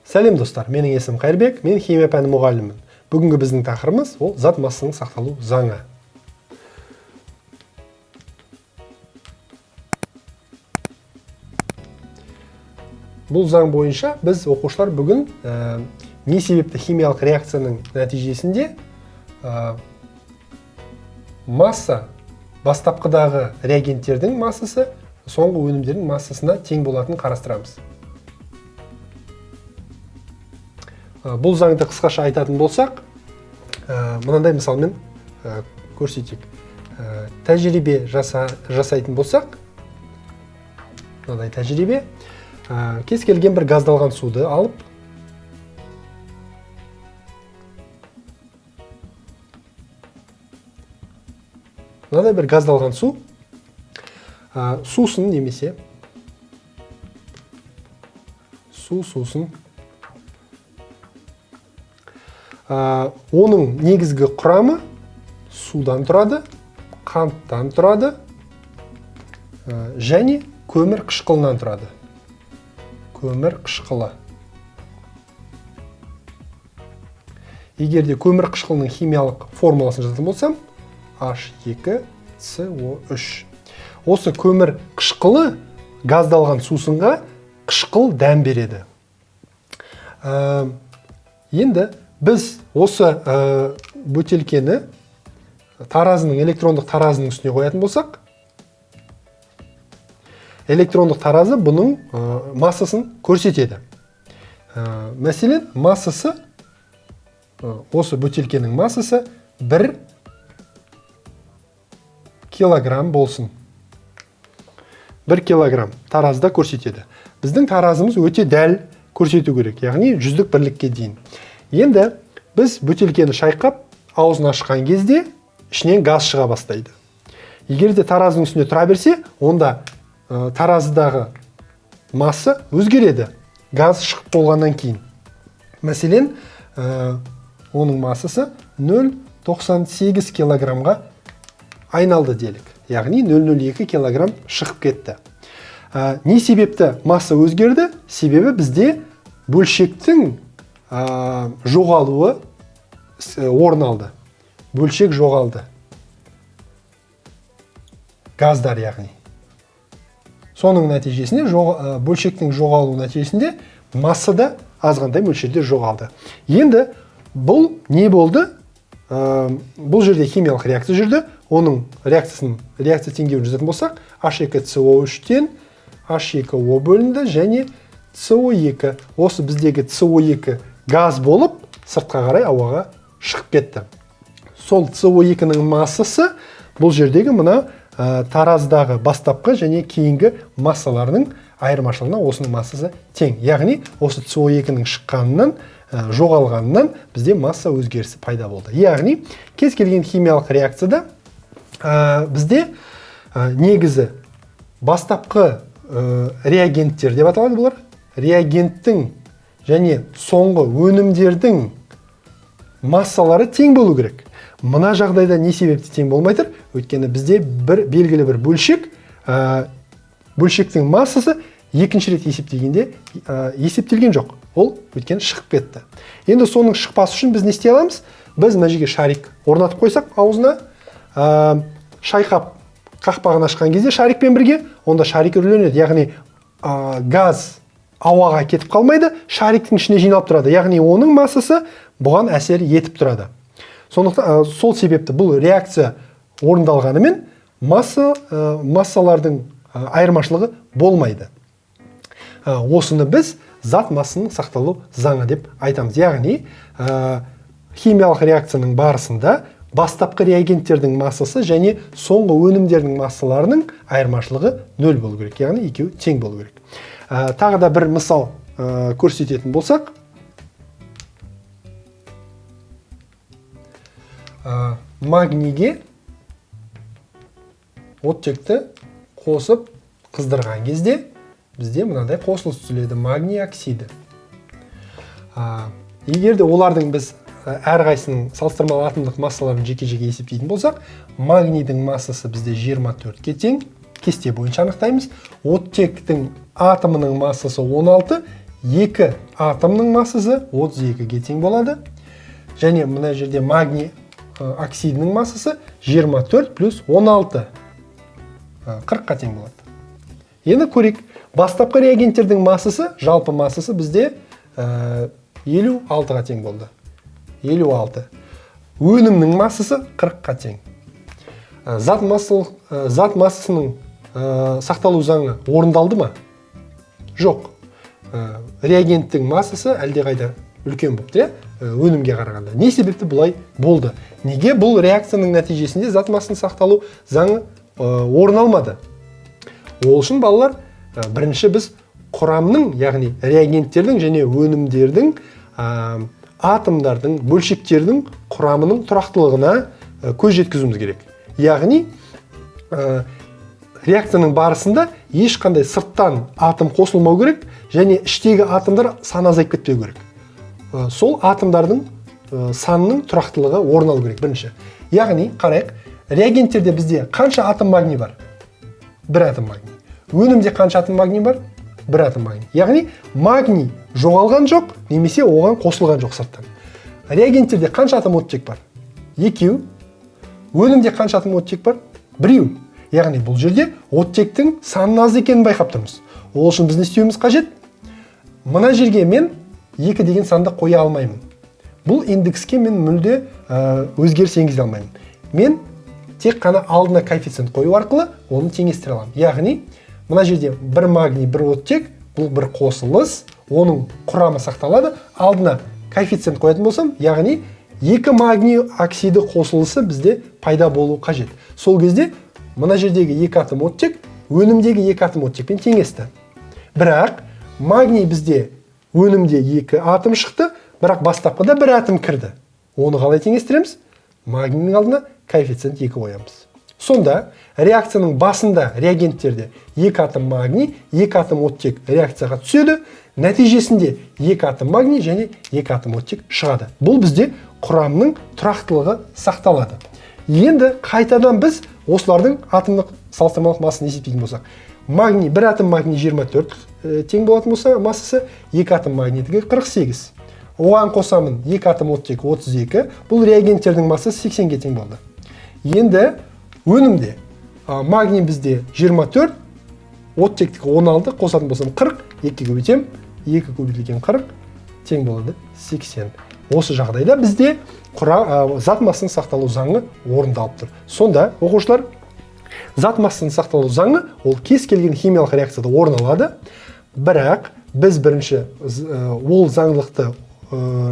Сәлем достар, менің есімім Қайырбек, мен химия пәні мұғалімімін. Бүгінгі біздің тақырыбымыз ол зат массасының сақталу заңы. Бұл заң бойынша біз оқушылар бүгін не себепті химиялық реакцияның нәтижесінде масса, бастапқыдағы реагенттердің массасы соңғы өнімдердің массасына тең болатынын қарастырамыз. Бұл заңды қысқаша айтатын болсақ, мынандай мысалмен көрсетейік. Тәжірибе жасайтын болсақ, мынандай тәжірибе, кез келген бір газдалған суды алып, мынандай бір газдалған сусын немесе сусын, оның негізгі құрамы судан тұрады, қанттан тұрады және көмір қышқылынан тұрады. Көмір қышқылы. Егер де көмір қышқылының химиялық формуласын жазатын болсам, H2CO3. Осы көмір қышқылы газдалған сусынға қышқыл дәм береді. Енді біз осы бөтелкені электрондық таразының үстіне қоятын болсақ, электрондық таразы бұның массасын көрсетеді. Мәселен, массасы, осы бөтелкенің массасы 1 килограмм болсын. 1 килограмм таразыда көрсетеді. Біздің таразымыз өте дәл көрсету керек, яғни 100-дік бірлікке дейін. Енді біз бөтелкені шайқап, аузын ашқан кезде ішінен газ шыға бастайды. Егер де таразының үстіне тұра берсе, онда таразыдағы масса өзгереді, газ шығып болғаннан кейін. Мәселен, оның массасы 0,98 килограммға айналды делік. Яғни 0,02 килограмм шығып кетті. Не себепті масса өзгерді? Себебі бізде бөлшектің жоғалуы орын алды. Бөлшек жоғалды. Газдар яғни. Соның нәтижесінде, бөлшектің жоғалуы нәтижесінде массада азғандай мөлшерде жоғалды. Енді бұл не болды? Бұл жерде химиялық реакция жүрді. Оның реакция теңдеуін жазатын болсақ, H2CO3-тен H2O бөлінді және CO2. Осы біздегі CO2 газ болып, сыртқа қарай ауаға шығып кетті. Сол CO2-ның массасы бұл жердегі мына тараздағы бастапқы және кейінгі массаларының айырмашылығына осының массасы тең. Яғни, осы CO2-ның шыққанынан, жоғалғанынан бізде масса өзгерісі пайда болды. Яғни, кез келген химиялық реакцияда бізде негізі бастапқы реагенттер деп аталады бұлар. Реагенттің және соңғы өнімдердің массалары тең болу керек. Мына жағдайда не себепті тең болмай тұр? Өйткені бізде белгілі бір бөлшектің массасы екінші рет есептегенде есептелген жоқ. Ол өйткені шығып кетті. Енді соның шықпасы үшін біз не істей аламыз? Біз мына жерге шарик орнатып қойсақ аузына, шайқап қақпағын ашқан кезде шарикпен бірге, онда шарик үрленеді. Яғни газ ауаға кетіп қалмайды, шариктің ішіне жиналып тұрады. Яғни оның массасы бұған әсер етіп тұрады. Сондықтан сол себепті бұл реакция орындалғанымен массалардың айырмашылығы болмайды. Осыны біз зат массасының сақталу заңы деп айтамыз. Яғни химиялық реакцияның барысында бастапқы реагенттердің массасы және соңғы өнімдердің массаларының айырмашылығы 0 болу керек. Яғни екеуі тең болу керек. Тағы да бір мысал көрсететін болсақ, магнийге оттекті қосып қыздырған кезде бізде мынандай қосылыс түзіледі, магний оксиді. Егер де олардың біз әрқайсының салыстырмалы атомдық массаларын жеке-жеке есептейтін болсақ, магнийдің массасы бізде 24-ке тең, кесте бойынша анықтаймыз. Оттектің атомының массасы 16, екі атомның массасы 32-ге тең болады. Және мына жерде магний оксидінің массасы 24 плюс 16 40-қа тең болады. Енді көрейік, бастапқы реагенттердің массасы, жалпы массасы бізде 56-ға тең болды. 56. Өнімнің массасы 40-қа тең. Зат массасының сақталу заңы орындалды ма? Жоқ. Реагенттің массасы әлдеқайда үлкен болып, өнімге қарағанда. Не себепті бұлай болды? Неге бұл реакцияның нәтижесінде зат массасының сақталу заңы орын алмады? Ол үшін балалар, бірінші біз құрамның, яғни реагенттердің және өнімдердің, атомдардың, бөлшектердің құрамының тұрақтылығына көз жеткізуіміз керек. Яғни, реакцияның барысында ешқандай сырттан атом қосылмау керек, және іштегі атомдар саны азайып кетпеу керек. Сол атомдардың санының тұрақтылығы орын алу керек, бірінші. Яғни, қарайық, реагенттерде бізде қанша атом магний бар? Бір атом магний. Өнімде қанша атом магний бар? Бір атом магний. Яғни, магний жоғалған жоқ, немесе оған қосылған жоқ сырттан. Реагенттерде қанша атом оттек бар? Екеу. Өнімде қанша атом оттек бар? Біреу. Яғни, бұл жерде оттектің санын аз екенін байқап тұрмыз. Ол үшін біз не істеуіміз қажет? Мына жерге мен 2 деген санды қоя алмаймын. Бұл индекске мен мүлде өзгеріс енгізе алмаймын. Мен тек қана алдына коэффициент қою арқылы оны теңестіре аламын. Яғни, мына жерде бір магний, бір оттек, бұл бір қосылыс, оның құрамы сақталады. Алдына коэффициент қоятын болсам, яғни 2 магний оксиді қосылысы бізде пайда болу қажет. Сол кезде мына жердегі 2 атом оттек, өнімдегі 2 атом оттекпен теңесті. Бірақ магний бізде өнімде 2 атом шықты, бірақ бастапқыда 1 атом кірді. Оны қалай теңестіреміз? Магнийдің алдына коэффициент 2 қоямыз. Сонда реакцияның басында реагенттерде 2 атом магний, 2 атом оттек реакцияға түседі, нәтижесінде 2 атом магний және 2 атом оттек шығады. Бұл бізде құрамның тұрақтылығы сақталады. Енді қайтадан біз осылардың атомдық салыстырмалық массасын есептейтін болсақ, магний, 1 атом магний 24 тең болатын болса, массасы 2 атом магнийдігі 48. Оған қосамын 2 атом оттек 32, бұл реагенттердің массасы 80-ге тең болды. Енді өнімде магний бізде 24, оттектігі 16, қосатын болсам 40, 2 көбейтем, 2 көбейтілген 40 тең болады 80. Осы жағдайда бізде зат массасының сақталу заңы орындалып тұр. Сонда оқушылар, зат массасының сақталу заңы ол кез келген химиялық реакцияда орын алады, бірақ біз бірінші ол заңдылықты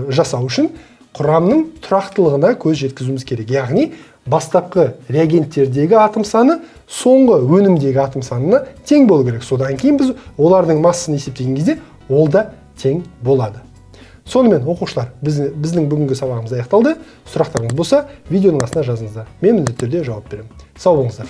жасау үшін құрамның тұрақтылығына көз жеткізуіміз керек. Яғни, бастапқы реагенттердегі атом саны соңғы өнімдегі атом санына тең болу керек. Содан кейін біз олардың массасын есептеген кезде ол да тең болады. Сонымен, оқушылар, біздің бүгінгі сабағымыз аяқталды. Сұрақтарыңыз болса, видеоның астына жазыңыздар. Мен міндетті түрде жауап беремін. Сау болыңыздар.